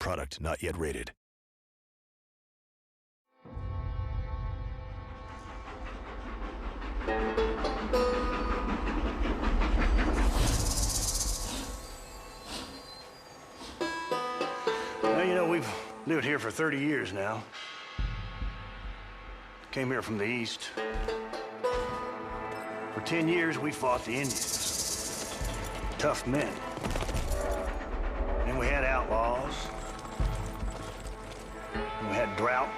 Product not yet rated. Well, you know, we've lived here for 30 years now. Came here from the east. For 10 years, we fought the Indians. Tough men. Then we had outlaws. And we had drought.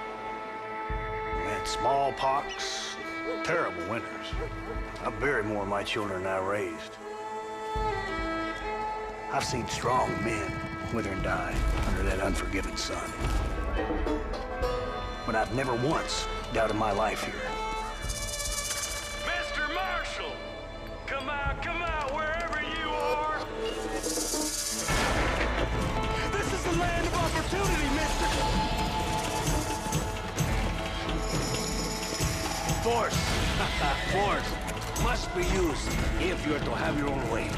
We had smallpox. Terrible winters. I buried more of my children than I raised. I've seen strong men wither and die under that unforgiving sun. But I've never once doubted my life here. Mr. Marshall! Come out, wherever you are! This is the land of opportunity, mister! Force! Force must be used if you're to have your own way.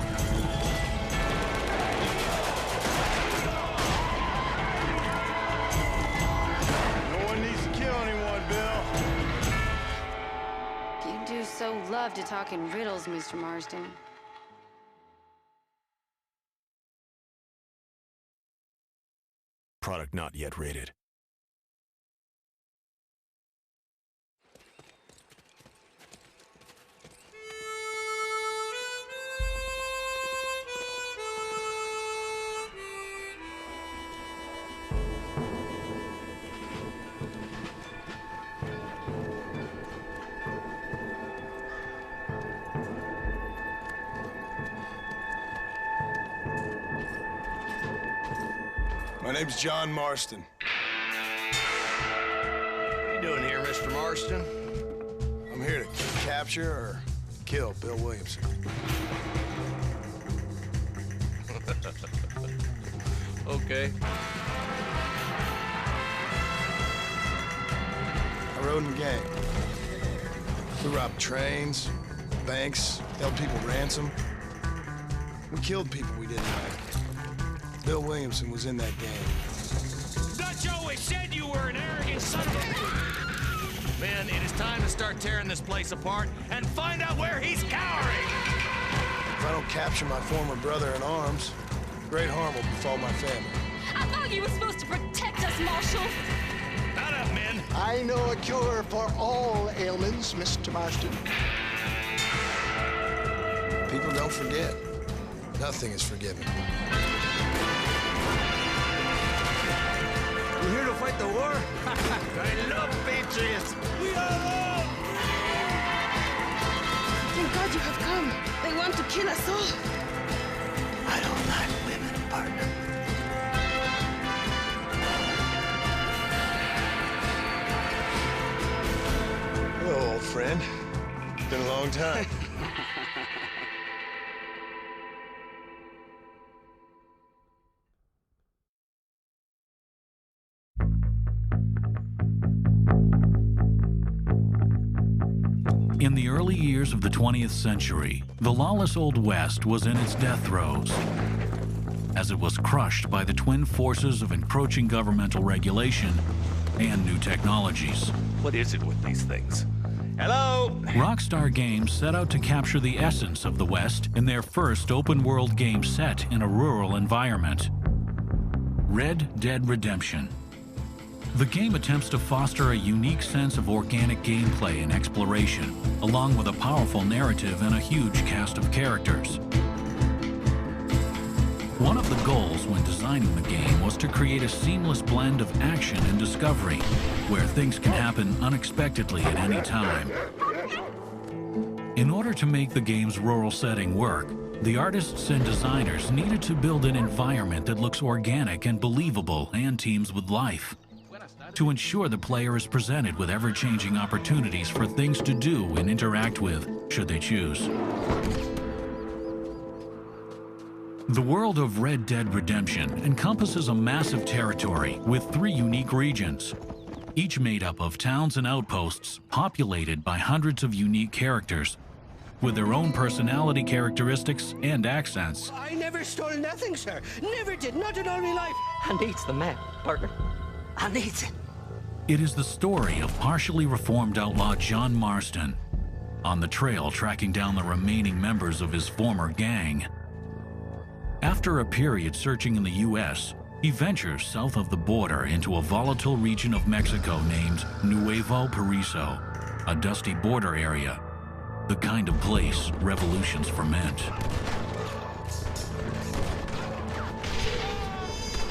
You do so love to talk in riddles, Mr. Marston. Product not yet rated. My name's John Marston. What are you doing here, Mr. Marston? I'm here to capture or kill Bill Williamson. Okay. I rode in the gang. We robbed trains, banks, held people ransom. We killed people we didn't like. Bill Williamson was in that gang. Dutch always said you were an arrogant son of a... Men, it is time to start tearing this place apart and find out where he's cowering! If I don't capture my former brother in arms, great harm will befall my family. I thought you were supposed to protect us, Marshal. Not up, men! I know a cure for all ailments, Mr. Marston. People don't forget. Nothing is forgiven. You here to fight the war? I love patriots! We are all! Thank God you have come. They want to kill us all. I don't like women, partner. Hello, old friend. Been a long time. In the early years of the 20th century, the lawless Old West was in its death throes, as it was crushed by the twin forces of encroaching governmental regulation and new technologies. What is it with these things? Hello? Rockstar Games set out to capture the essence of the West in their first open-world game set in a rural environment, Red Dead Redemption. The game attempts to foster a unique sense of organic gameplay and exploration, along with a powerful narrative and a huge cast of characters. One of the goals when designing the game was to create a seamless blend of action and discovery, where things can happen unexpectedly at any time. In order to make the game's rural setting work, the artists and designers needed to build an environment that looks organic and believable and teems with life, to ensure the player is presented with ever-changing opportunities for things to do and interact with, should they choose. The world of Red Dead Redemption encompasses a massive territory with 3 unique regions, each made up of towns and outposts populated by hundreds of unique characters. with their own personality characteristics and accents. I never stole nothing, sir. Never did, not in all my life. I needs the map, partner. I needs it. It is the story of partially reformed outlaw John Marston, on the trail tracking down the remaining members of his former gang. After a period searching in the U.S., he ventures south of the border into a volatile region of Mexico named Nuevo Paraiso, a dusty border area, the kind of place revolutions ferment.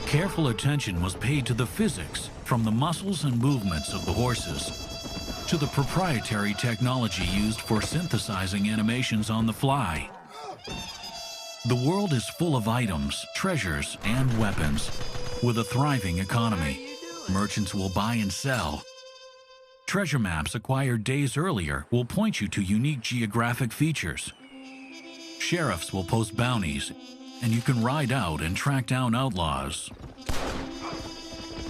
Careful attention was paid to the physics, from the muscles and movements of the horses to the proprietary technology used for synthesizing animations on the fly. The world is full of items, treasures, and weapons. With a thriving economy, merchants will buy and sell. Treasure maps acquired days earlier will point you to unique geographic features. Sheriffs will post bounties, and you can ride out and track down outlaws.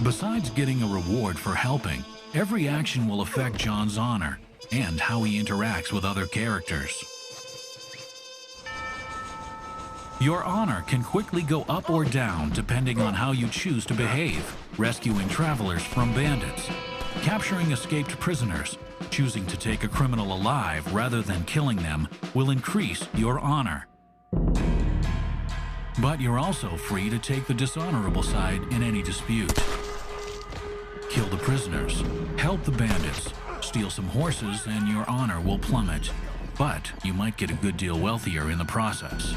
Besides getting a reward for helping, every action will affect John's honor and how he interacts with other characters. Your honor can quickly go up or down depending on how you choose to behave, rescuing travelers from bandits, capturing escaped prisoners. Choosing to take a criminal alive rather than killing them will increase your honor. But you're also free to take the dishonorable side in any dispute. Kill the prisoners, help the bandits, steal some horses, and your honor will plummet. But you might get a good deal wealthier in the process.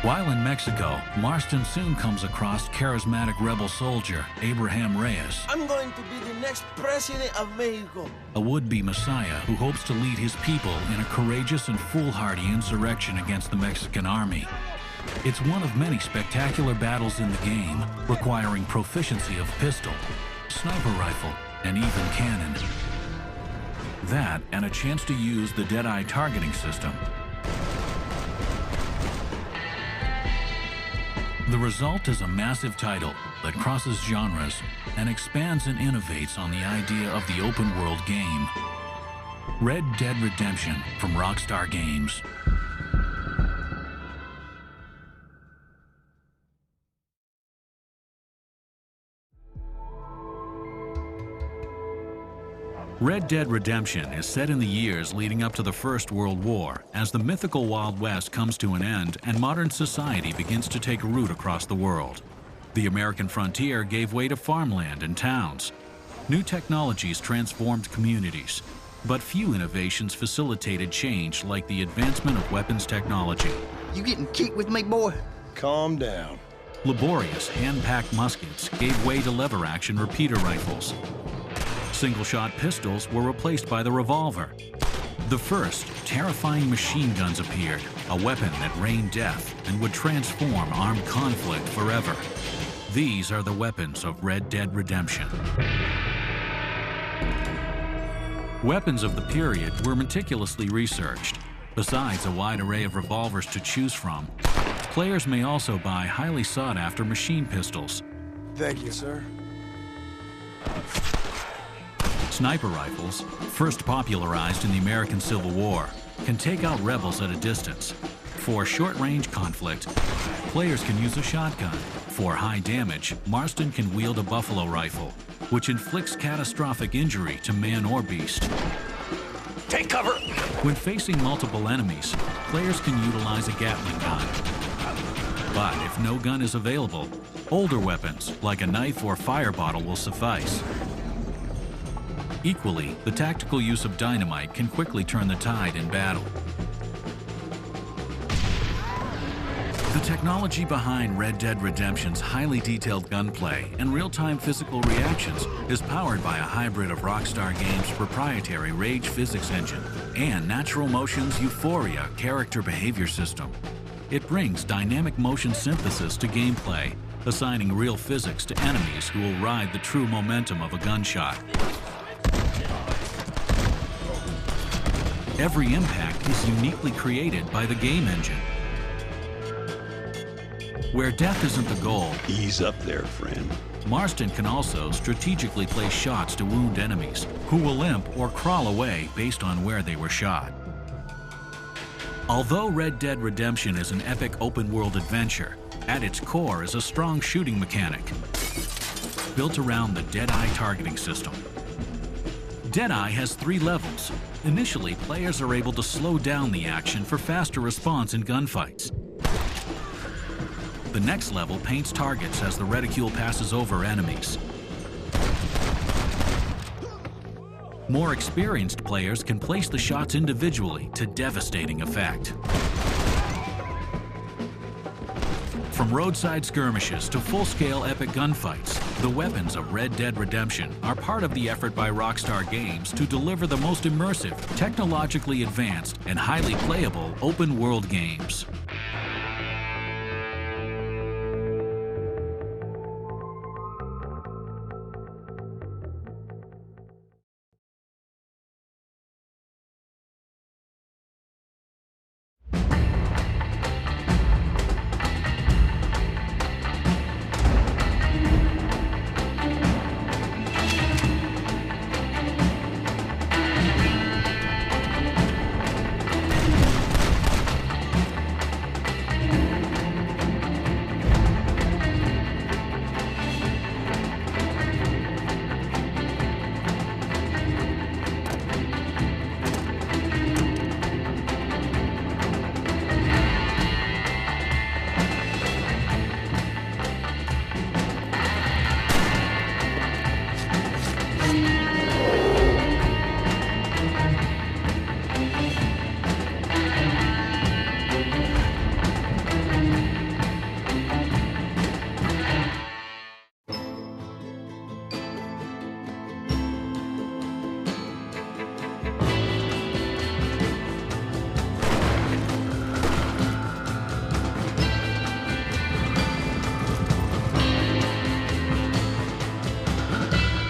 While in Mexico, Marston soon comes across charismatic rebel soldier Abraham Reyes. I'm going to be the next president of Mexico. A would-be messiah who hopes to lead his people in a courageous and foolhardy insurrection against the Mexican army. It's one of many spectacular battles in the game, requiring proficiency of pistol, sniper rifle, and even cannon. That and a chance to use the Deadeye targeting system. The result is a massive title that crosses genres and expands and innovates on the idea of the open-world game. Red Dead Redemption from Rockstar Games. Red Dead Redemption is set in the years leading up to the First World War, as the mythical Wild West comes to an end and modern society begins to take root across the world. The American frontier gave way to farmland and towns. New technologies transformed communities, but few innovations facilitated change like the advancement of weapons technology. You getting kicked with me, boy? Calm down. Laborious hand-packed muskets gave way to lever-action repeater rifles. Single-shot pistols were replaced by the revolver. The first, terrifying machine guns appeared, a weapon that rained death and would transform armed conflict forever. These are the weapons of Red Dead Redemption. Weapons of the period were meticulously researched. Besides a wide array of revolvers to choose from, players may also buy highly sought-after machine pistols. Thank you, sir. Sniper rifles, first popularized in the American Civil War, can take out rebels at a distance. For short-range conflict, players can use a shotgun. For high damage, Marston can wield a buffalo rifle, which inflicts catastrophic injury to man or beast. Take cover! When facing multiple enemies, players can utilize a Gatling gun. But if no gun is available, older weapons, like a knife or fire bottle, will suffice. Equally, the tactical use of dynamite can quickly turn the tide in battle. The technology behind Red Dead Redemption's highly detailed gunplay and real-time physical reactions is powered by a hybrid of Rockstar Games' proprietary Rage physics engine and Natural Motion's Euphoria character behavior system. It brings dynamic motion synthesis to gameplay, assigning real physics to enemies who will ride the true momentum of a gunshot. Every impact is uniquely created by the game engine. Where death isn't the goal, ease up there, friend. Marston can also strategically place shots to wound enemies, who will limp or crawl away based on where they were shot. Although Red Dead Redemption is an epic open-world adventure, at its core is a strong shooting mechanic built around the Deadeye targeting system. Deadeye has 3 levels. Initially, players are able to slow down the action for faster response in gunfights. The next level paints targets as the reticule passes over enemies. More experienced players can place the shots individually to devastating effect. From roadside skirmishes to full-scale epic gunfights, the weapons of Red Dead Redemption are part of the effort by Rockstar Games to deliver the most immersive, technologically advanced, and highly playable open-world games.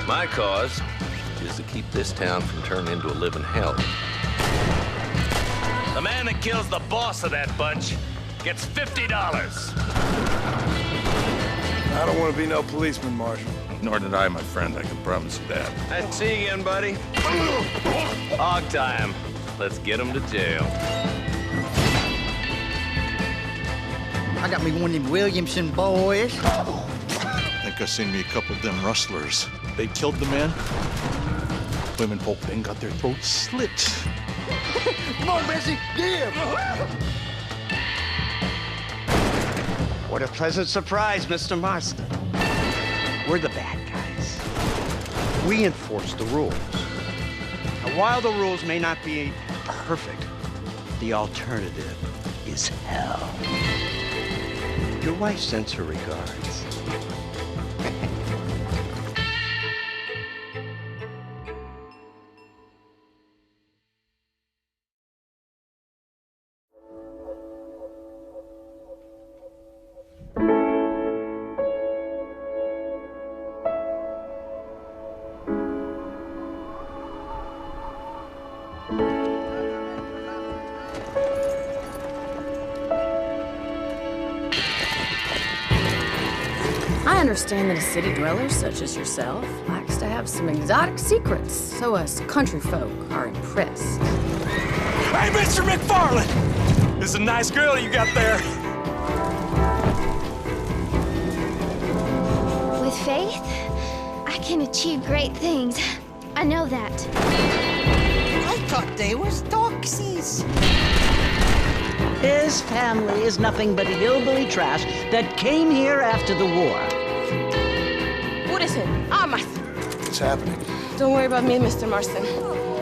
My cause is to keep this town from turning into a living hell. The man that kills the boss of that bunch gets $50. I don't want to be no policeman, Marshal. Nor did I, my friend, I can promise you that. Nice to see you again, buddy. Hog time. Let's get him to jail. I got me one of them Williamson boys. I think I seen me a couple of them rustlers. They killed the man. Women folk then got their throats slit. Come on, Bessie, give! What a pleasant surprise, Mr. Marston. We're the bad guys. We enforce the rules. Now, while the rules may not be perfect, the alternative is hell. Your wife sends her regards. I understand that a city dweller such as yourself likes to have some exotic secrets, so us country folk are impressed. Hey, Mr. McFarland! This is a nice girl you got there. With faith, I can achieve great things. I know that. I thought they was doxies. His family is nothing but hillbilly trash that came here after the war. What is it? Armas. What's happening? Don't worry about me, Mr. Marston.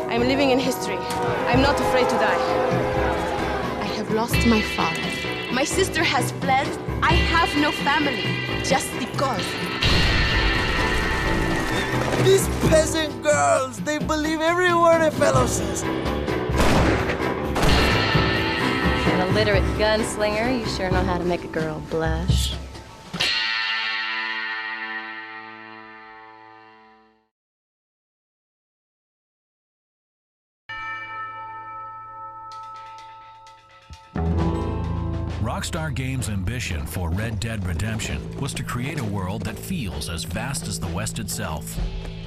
I'm living in history. I'm not afraid to die. I have lost my father. My sister has fled. I have no family, just because. These peasant girls, they believe every word a fellow says. An illiterate gunslinger, you sure know how to make a girl blush. Rockstar Games' ambition for Red Dead Redemption was to create a world that feels as vast as the West itself.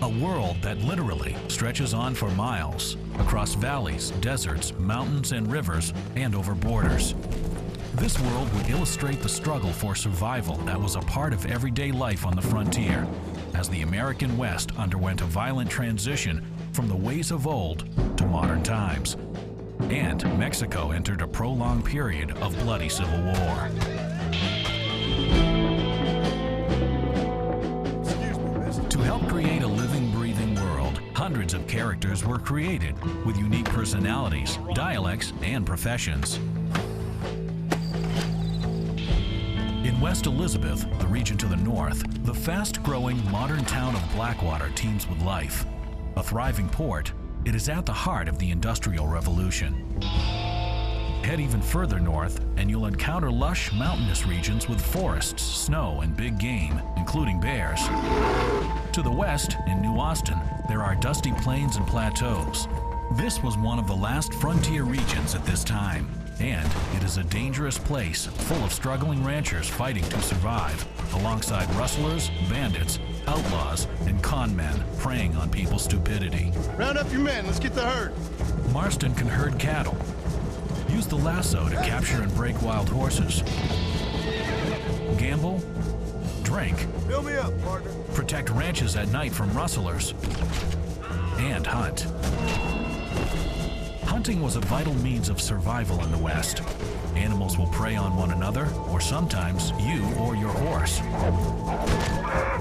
A world that literally stretches on for miles, across valleys, deserts, mountains, and rivers, and over borders. This world would illustrate the struggle for survival that was a part of everyday life on the frontier, as the American West underwent a violent transition from the ways of old to modern times. And Mexico entered a prolonged period of bloody civil war. To help create a living, breathing world, hundreds of characters were created with unique personalities, dialects, and professions. In West Elizabeth, the region to the north, the fast-growing modern town of Blackwater teems with life. A thriving port, it is at the heart of the Industrial Revolution. Head even further north, and you'll encounter lush, mountainous regions with forests, snow, and big game, including bears. To the west, in New Austin, there are dusty plains and plateaus. This was one of the last frontier regions at this time, and it is a dangerous place full of struggling ranchers fighting to survive, alongside rustlers, bandits, outlaws, and con men preying on people's stupidity. Round up your men, let's get the herd. Marston can herd cattle, use the lasso to capture and break wild horses, gamble, drink, fill me up, partner. Protect ranches at night from rustlers, and hunt. Hunting was a vital means of survival in the West. Animals will prey on one another, or sometimes you or your horse.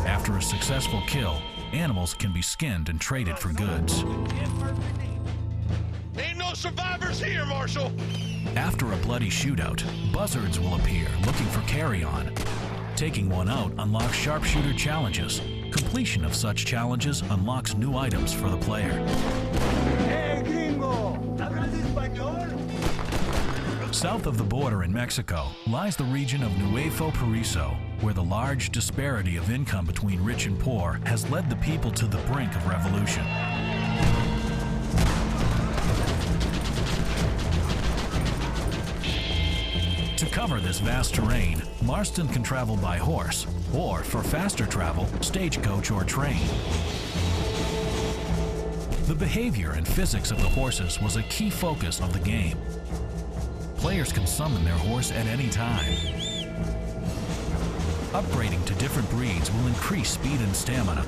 After a successful kill, animals can be skinned and traded for goods. Ain't no survivors here, Marshal! After a bloody shootout, buzzards will appear looking for carry-on. Taking one out unlocks sharpshooter challenges. Completion of such challenges unlocks new items for the player. Hey, gringo! ¿Hablas español? South of the border in Mexico lies the region of Nuevo Periso, where the large disparity of income between rich and poor has led the people to the brink of revolution. To cover this vast terrain, Marston can travel by horse, or for faster travel, stagecoach or train. The behavior and physics of the horses was a key focus of the game. Players can summon their horse at any time. Upgrading to different breeds will increase speed and stamina.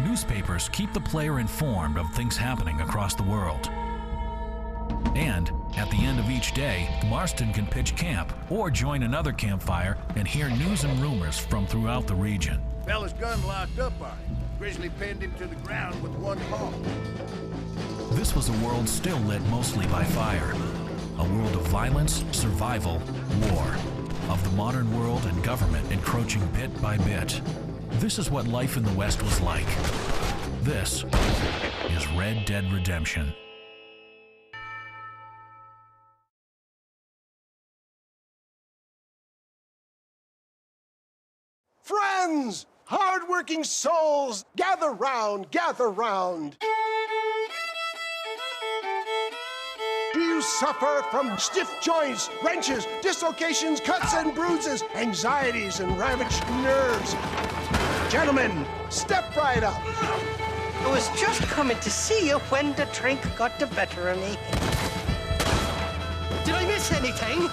Newspapers keep the player informed of things happening across the world. And at the end of each day, Marston can pitch camp or join another campfire and hear news and rumors from throughout the region. Fella's gun locked up on him. Grizzly pinned him to the ground with one paw. This was a world still lit mostly by fire. A world of violence, survival, war. Of the modern world and government encroaching bit by bit. This is what life in the West was like. This is Red Dead Redemption. Friends! Hard-working souls, gather round, gather round. Do you suffer from stiff joints, wrenches, dislocations, cuts and bruises, anxieties and ravaged nerves? Gentlemen, step right up. I was just coming to see you when the drink got the better of me. Did I miss anything?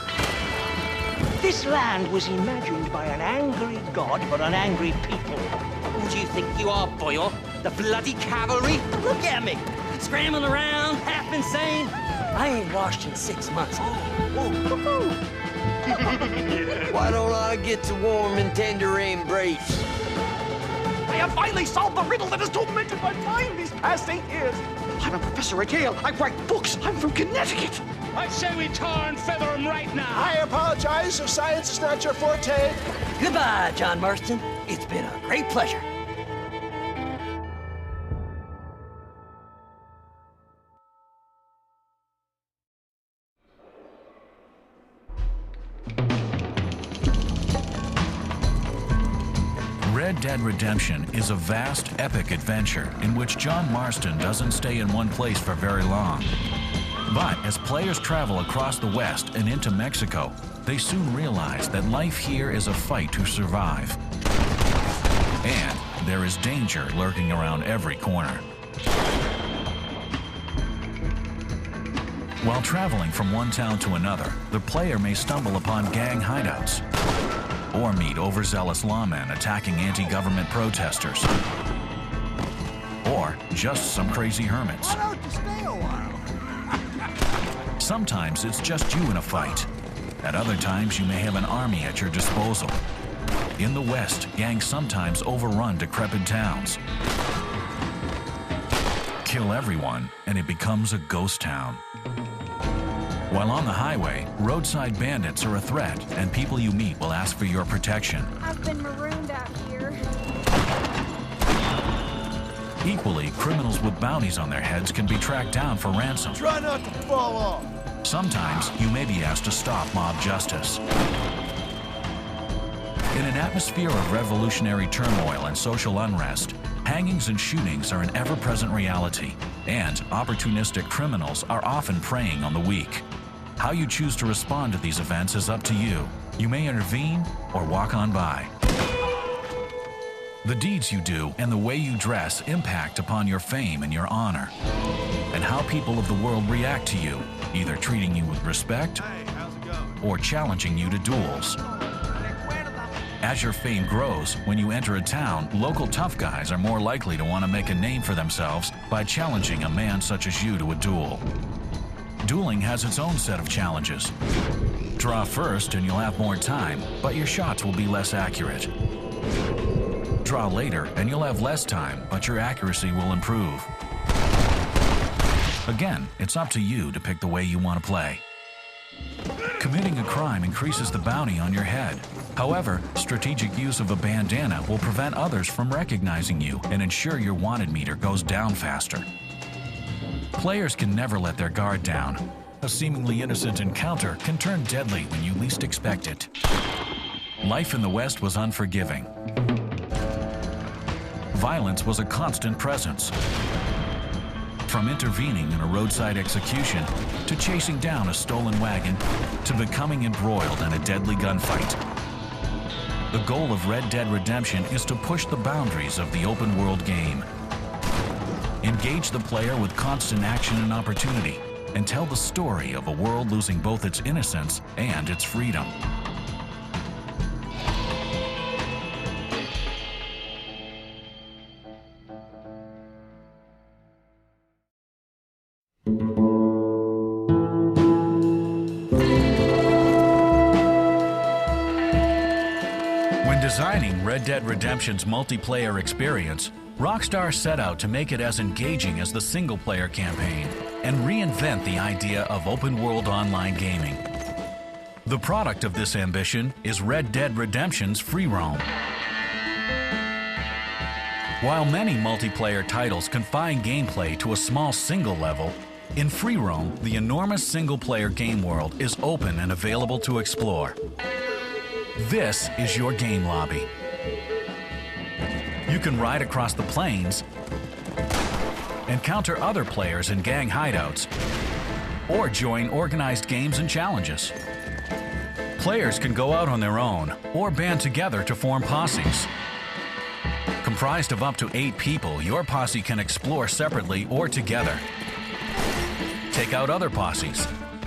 This land was imagined by an angry god for an angry people. Who do you think you are, boyo? The bloody cavalry? Look at me! Scrambling around, half insane. I ain't washed in 6 months. Why don't I get to warm and tender embrace? I have finally solved the riddle that has tormented my mind these past 8 years. I'm a professor at Yale. I write books. I'm from Connecticut. I say we tar and feather him right now. I apologize if science is not your forte. Goodbye, John Marston. It's been a great pleasure. Red Dead Redemption is a vast, epic adventure in which John Marston doesn't stay in one place for very long. But as players travel across the West and into Mexico, they soon realize that life here is a fight to survive. And there is danger lurking around every corner. While traveling from one town to another, the player may stumble upon gang hideouts or meet overzealous lawmen attacking anti-government protesters, or just some crazy hermits. Why don't you stay a while? Sometimes it's just you in a fight. At other times, you may have an army at your disposal. In the West, gangs sometimes overrun decrepit towns. Kill everyone, and it becomes a ghost town. While on the highway, roadside bandits are a threat, and people you meet will ask for your protection. I've been marooned out here. Equally, criminals with bounties on their heads can be tracked down for ransom. Try not to fall off. Sometimes you may be asked to stop mob justice. In an atmosphere of revolutionary turmoil and social unrest, hangings and shootings are an ever-present reality, and opportunistic criminals are often preying on the weak. How you choose to respond to these events is up to you. You may intervene or walk on by. The deeds you do and the way you dress impact upon your fame and your honor, and how people of the world react to you, either treating you with respect or challenging you to duels. As your fame grows, when you enter a town, local tough guys are more likely to want to make a name for themselves by challenging a man such as you to a duel. Dueling has its own set of challenges. Draw first and you'll have more time, but your shots will be less accurate. Draw later and you'll have less time, but your accuracy will improve. Again, it's up to you to pick the way you want to play. Committing a crime increases the bounty on your head. However, strategic use of a bandana will prevent others from recognizing you and ensure your wanted meter goes down faster. Players can never let their guard down. A seemingly innocent encounter can turn deadly when you least expect it. Life in the West was unforgiving. Violence was a constant presence. From intervening in a roadside execution, to chasing down a stolen wagon, to becoming embroiled in a deadly gunfight. The goal of Red Dead Redemption is to push the boundaries of the open world game. Engage the player with constant action and opportunity, and tell the story of a world losing both its innocence and its freedom. When designing Red Dead Redemption's multiplayer experience, Rockstar set out to make it as engaging as the single-player campaign and reinvent the idea of open-world online gaming. The product of this ambition is Red Dead Redemption's free roam. While many multiplayer titles confine gameplay to a small single level, in free roam, the enormous single-player game world is open and available to explore. This is your game lobby. You can ride across the plains, encounter other players in gang hideouts, or join organized games and challenges. Players can go out on their own or band together to form posses. Comprised of up to 8 people, your posse can explore separately or together. Take out other posses,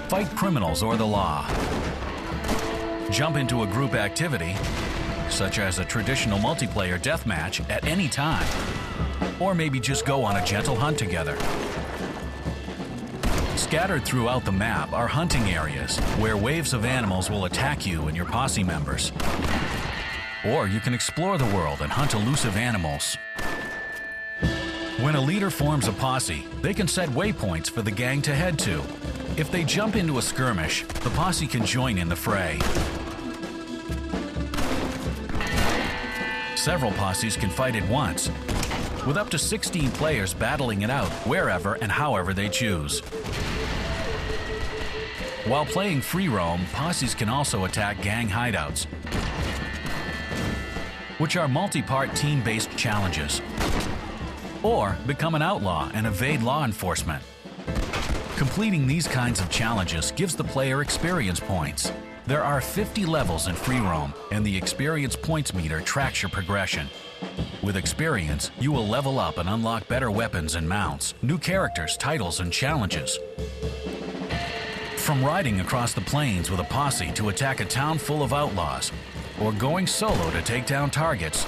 fight criminals or the law. Jump into a group activity, such as a traditional multiplayer deathmatch at any time, or maybe just go on a gentle hunt together. Scattered throughout the map are hunting areas where waves of animals will attack you and your posse members. Or you can explore the world and hunt elusive animals. When a leader forms a posse, they can set waypoints for the gang to head to. If they jump into a skirmish, the posse can join in the fray. Several posses can fight at once, with up to 16 players battling it out wherever and however they choose. While playing free roam, posses can also attack gang hideouts, which are multi-part team-based challenges, or become an outlaw and evade law enforcement. Completing these kinds of challenges gives the player experience points. There are 50 levels in free roam, and the experience points meter tracks your progression. With experience, you will level up and unlock better weapons and mounts, new characters, titles, and challenges. From riding across the plains with a posse to attack a town full of outlaws, or going solo to take down targets,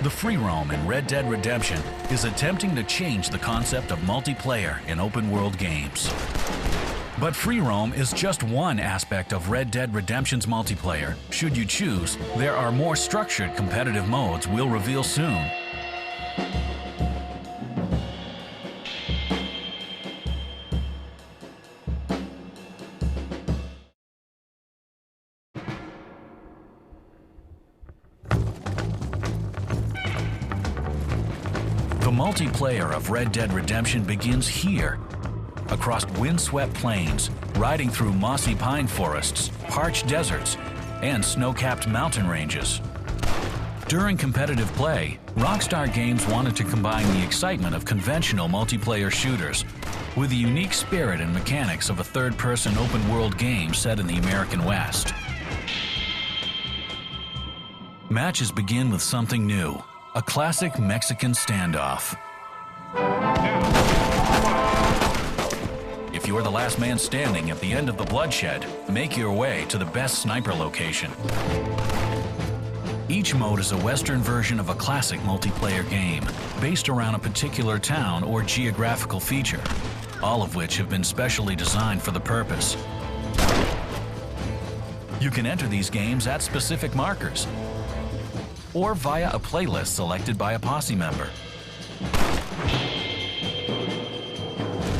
the free roam in Red Dead Redemption is attempting to change the concept of multiplayer in open-world games. But free roam is just one aspect of Red Dead Redemption's multiplayer. Should you choose, there are more structured competitive modes we'll reveal soon. The multiplayer of Red Dead Redemption begins here, across windswept plains, riding through mossy pine forests, parched deserts, and snow-capped mountain ranges. During competitive play, Rockstar Games wanted to combine the excitement of conventional multiplayer shooters with the unique spirit and mechanics of a third-person open-world game set in the American West. Matches begin with something new, a classic Mexican standoff. If you're the last man standing at the end of the bloodshed, make your way to the best sniper location. Each mode is a Western version of a classic multiplayer game, based around a particular town or geographical feature, all of which have been specially designed for the purpose. You can enter these games at specific markers, or via a playlist selected by a posse member.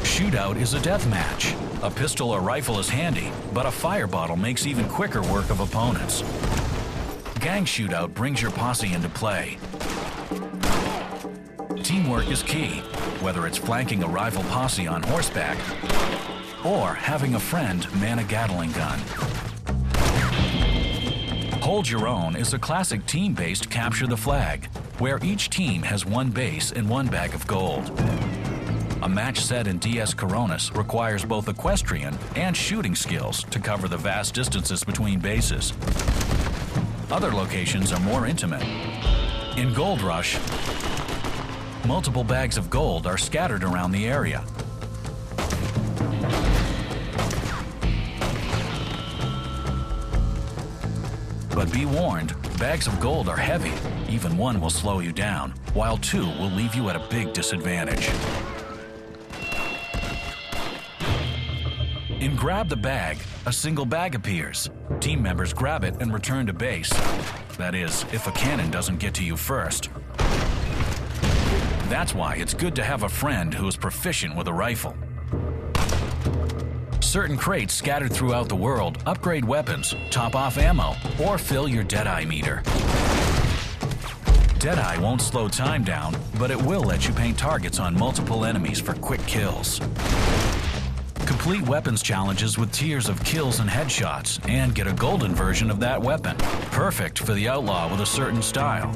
Shootout is a death match. A pistol or rifle is handy, but a fire bottle makes even quicker work of opponents. Gang shootout brings your posse into play. Teamwork is key, whether it's flanking a rival posse on horseback or having a friend man a Gatling gun. Hold Your Own is a classic team-based capture the flag, where each team has one base and one bag of gold. A match set in DS Coronas requires both equestrian and shooting skills to cover the vast distances between bases. Other locations are more intimate. In Gold Rush, multiple bags of gold are scattered around the area. But be warned, bags of gold are heavy. Even one will slow you down, while two will leave you at a big disadvantage. In Grab the Bag, a single bag appears. Team members grab it and return to base. That is, if a cannon doesn't get to you first. That's why it's good to have a friend who is proficient with a rifle. Certain crates scattered throughout the world upgrade weapons, top off ammo, or fill your Deadeye meter. Deadeye won't slow time down, but it will let you paint targets on multiple enemies for quick kills. Complete weapons challenges with tiers of kills and headshots, and get a golden version of that weapon, perfect for the outlaw with a certain style.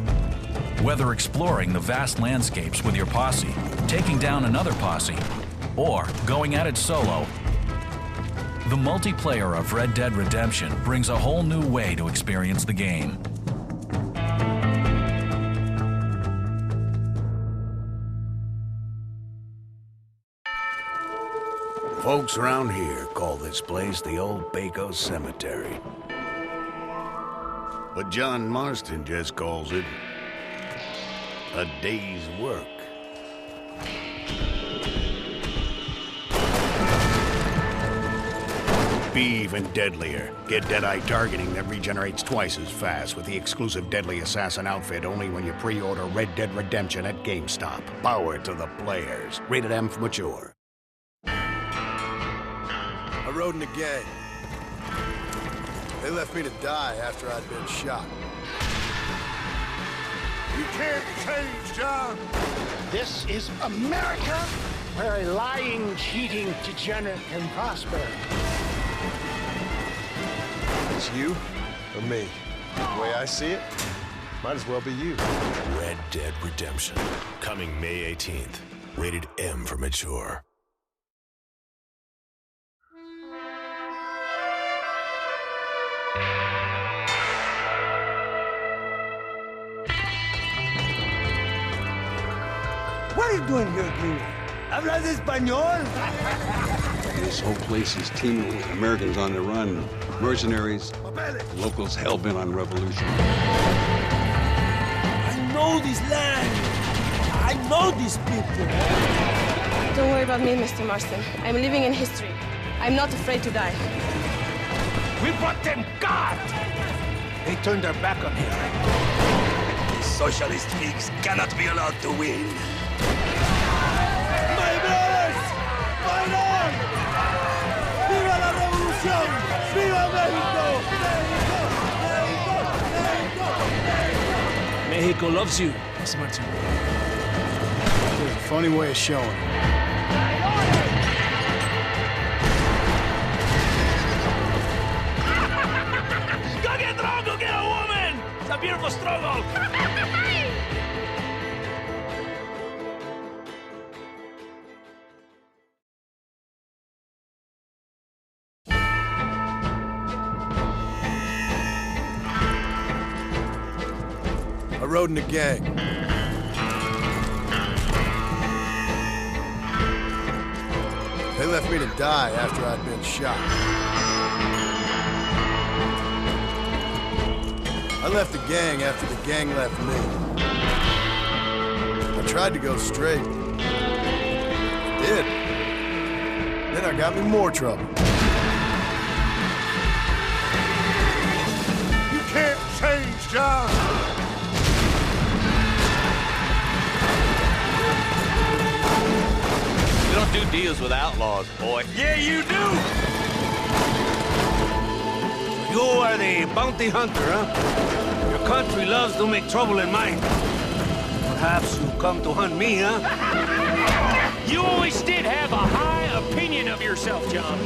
Whether exploring the vast landscapes with your posse, taking down another posse, or going at it solo, the multiplayer of Red Dead Redemption brings a whole new way to experience the game. Folks around here call this place the Old Baco Cemetery. But John Marston just calls it a day's work. Be even deadlier. Get Deadeye targeting that regenerates twice as fast with the exclusive Deadly Assassin outfit only when you pre-order Red Dead Redemption at GameStop. Power to the players. Rated M for mature. I rode in a gang. They left me to die after I'd been shot. You can't change, John. This is America, where a lying, cheating degenerate can prosper. It's you or me. The way I see it, might as well be you. Red Dead Redemption. Coming May 18th. Rated M for mature. are you doing here, gringo? ¿Hablas español? This whole place is teeming with Americans on the run, mercenaries, locals hell-bent on revolution. I know this land. I know these people. Don't worry about me, Mr. Marston. I'm living in history. I'm not afraid to die. We brought them God! They turned their back on him. These socialist pigs cannot be allowed to win. My brothers! Fight on! ¡Viva la revolución! ¡Viva México! Mexico loves you, Mr. Martin. There's a funny way of showing it. Go get drunk, go get a woman! It's a beautiful struggle! I rode in a gang. They left me to die after I'd been shot. I left the gang after the gang left me. I tried to go straight. I did. Then I got me more trouble. You can't change, John! You don't do deals with outlaws, boy. Yeah, you do! You are the bounty hunter, huh? Your country loves to make trouble in mine. Perhaps you come to hunt me, huh? You always did have a high opinion of yourself, John.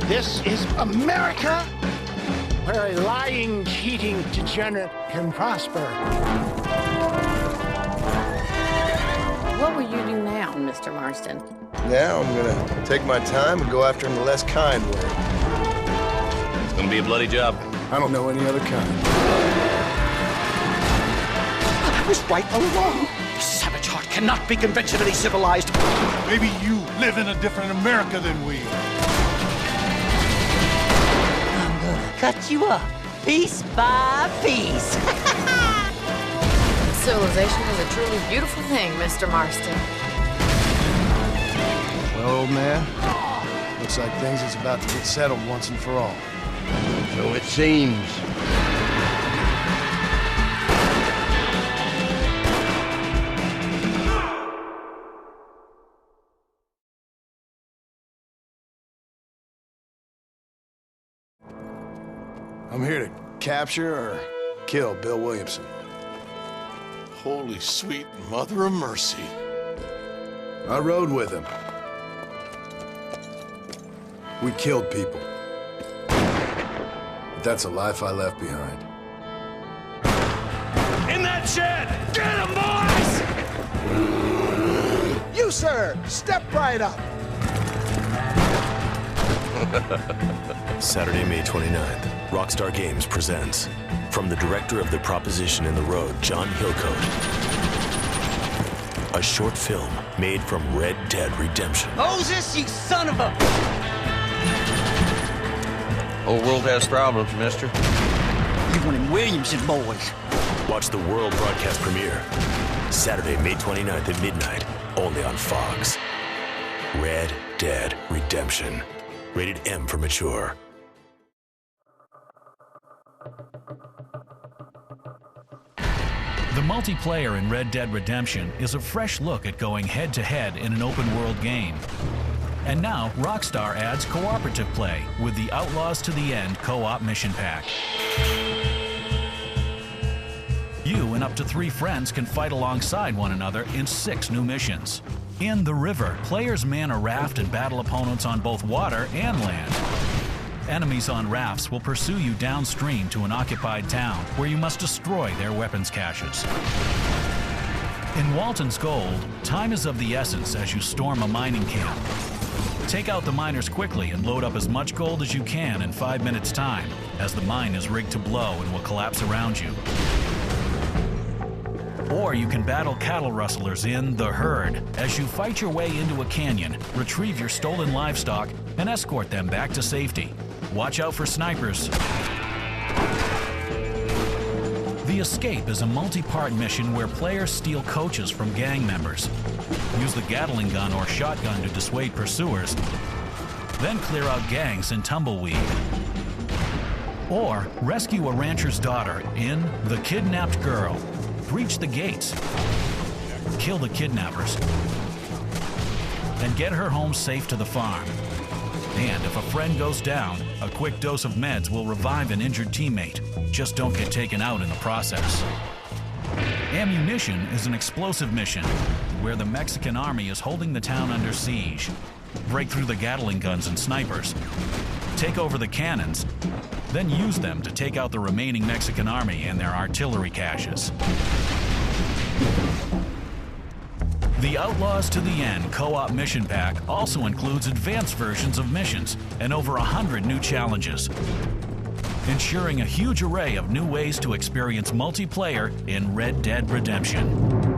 This is America, where a lying, cheating degenerate can prosper. What will you do now, Mr. Marston? Now I'm gonna take my time and go after him the less kind way. It's gonna be a bloody job. I don't know any other kind. I was right all along. Savage heart cannot be conventionally civilized. Maybe you live in a different America than we. I'm gonna cut you up, piece by piece. Civilization is a truly beautiful thing, Mr. Marston. Well, old man, looks like things is about to get settled once and for all. So it seems. I'm here to capture or kill Bill Williamson. Holy sweet mother of mercy. I rode with him. We killed people. But that's a life I left behind. In that shed! Get him, boys! You, sir, step right up. Saturday, May 29th, Rockstar Games presents, from the director of The Proposition in the Road, John Hillcoat, a short film made from Red Dead Redemption. Moses, you son of a... Whole world has problems, mister. You one in Williamson, boys. Watch the world broadcast premiere, Saturday, May 29th at midnight, only on Fox. Red Dead Redemption. Rated M for mature. The multiplayer in Red Dead Redemption is a fresh look at going head-to-head in an open-world game. And now, Rockstar adds cooperative play with the Outlaws to the End co-op mission pack. You and up to 3 friends can fight alongside one another in 6 new missions. In the river, players man a raft and battle opponents on both water and land. Enemies on rafts will pursue you downstream to an occupied town, where you must destroy their weapons caches. In Walton's Gold, time is of the essence as you storm a mining camp. Take out the miners quickly and load up as much gold as you can in 5 minutes' time, as the mine is rigged to blow and will collapse around you. Or you can battle cattle rustlers in The Herd as you fight your way into a canyon, retrieve your stolen livestock, and escort them back to safety. Watch out for snipers. The Escape is a multi-part mission where players steal coaches from gang members, use the Gatling gun or shotgun to dissuade pursuers, then clear out gangs in Tumbleweed. Or rescue a rancher's daughter in The Kidnapped Girl. Breach the gates, kill the kidnappers, and get her home safe to the farm. And if a friend goes down, a quick dose of meds will revive an injured teammate. Just don't get taken out in the process. Ammunition is an explosive mission where the Mexican army is holding the town under siege. Break through the Gatling guns and snipers, take over the cannons, then use them to take out the remaining Mexican army and their artillery caches. The Outlaws to the End co-op mission pack also includes advanced versions of missions and over 100 new challenges, ensuring a huge array of new ways to experience multiplayer in Red Dead Redemption.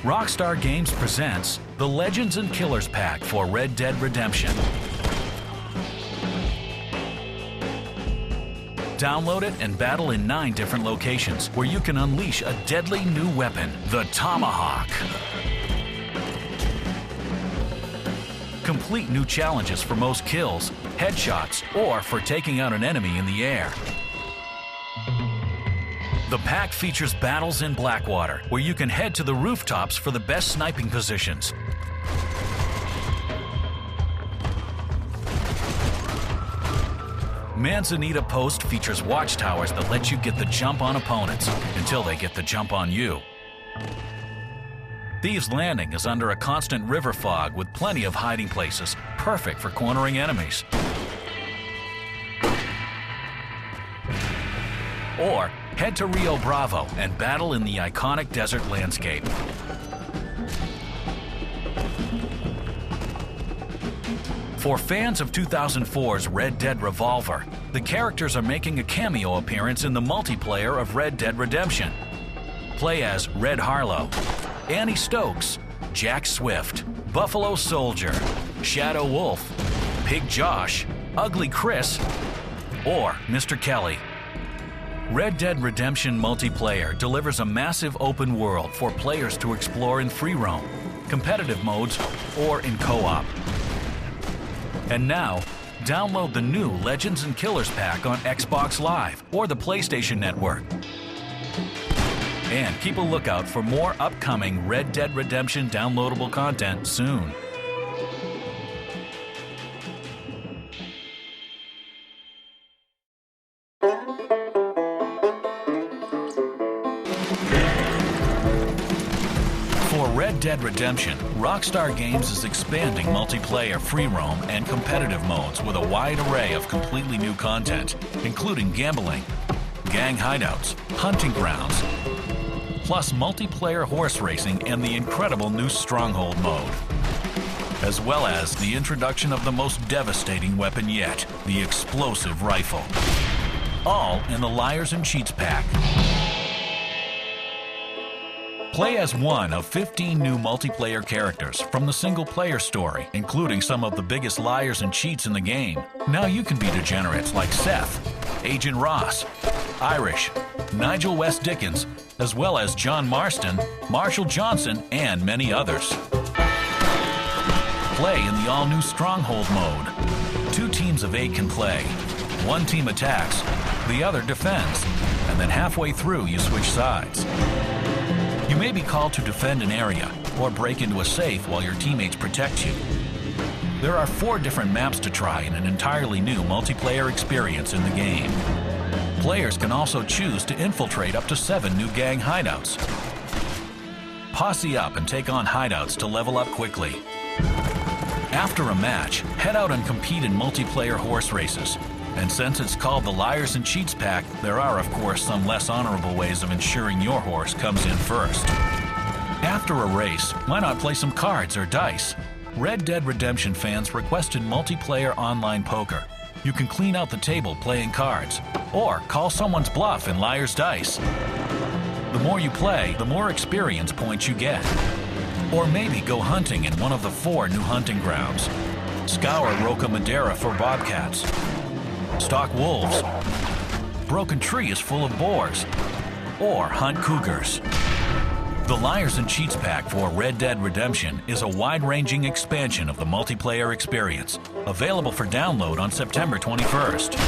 Rockstar Games presents the Legends and Killers Pack for Red Dead Redemption. Download it and battle in 9 different locations where you can unleash a deadly new weapon, the Tomahawk. Complete new challenges for most kills, headshots, or for taking out an enemy in the air. The pack features battles in Blackwater, where you can head to the rooftops for the best sniping positions. Manzanita Post features watchtowers that let you get the jump on opponents until they get the jump on you. Thieves Landing is under a constant river fog with plenty of hiding places, perfect for cornering enemies. Or head to Rio Bravo and battle in the iconic desert landscape. For fans of 2004's Red Dead Revolver, the characters are making a cameo appearance in the multiplayer of Red Dead Redemption. Play as Red Harlow, Annie Stokes, Jack Swift, Buffalo Soldier, Shadow Wolf, Pig Josh, Ugly Chris, or Mr. Kelly. Red Dead Redemption Multiplayer delivers a massive open world for players to explore in free roam, competitive modes, or in co-op. And now, download the new Legends and Killers Pack on Xbox Live or the PlayStation Network. And keep a lookout for more upcoming Red Dead Redemption downloadable content soon. Red Dead Redemption, Rockstar Games is expanding multiplayer, free roam, and competitive modes with a wide array of completely new content, including gambling, gang hideouts, hunting grounds, plus multiplayer horse racing and the incredible new Stronghold mode, as well as the introduction of the most devastating weapon yet, the explosive rifle. All in the Liars and Cheats pack. Play as one of 15 new multiplayer characters from the single-player story, including some of the biggest liars and cheats in the game. Now you can be degenerates like Seth, Agent Ross, Irish, Nigel West Dickens, as well as John Marston, Marshall Johnson, and many others. Play in the all-new Stronghold mode. 2 teams of 8 can play. One team attacks, the other defends, and then halfway through you switch sides. You may be called to defend an area or break into a safe while your teammates protect you. There are 4 different maps to try in an entirely new multiplayer experience in the game. Players can also choose to infiltrate up to 7 new gang hideouts. Posse up and take on hideouts to level up quickly. After a match, head out and compete in multiplayer horse races. And since it's called the Liars and Cheats pack, there are of course some less honorable ways of ensuring your horse comes in first. After a race, why not play some cards or dice? Red Dead Redemption fans requested multiplayer online poker. You can clean out the table playing cards, or call someone's bluff in Liar's Dice. The more you play, the more experience points you get. Or maybe go hunting in one of the 4 new hunting grounds. Scour Roca Madera for bobcats. Stalk wolves. Broken Tree is full of boars. Or hunt cougars. The Liars and Cheats pack for Red Dead Redemption is a wide-ranging expansion of the multiplayer experience, available for download on September 21st.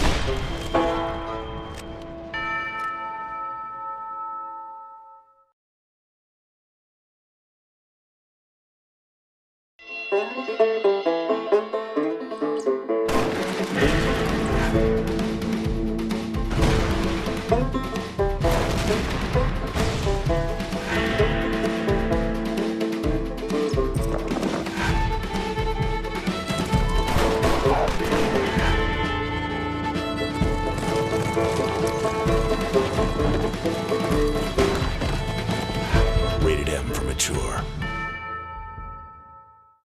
Rated M for mature.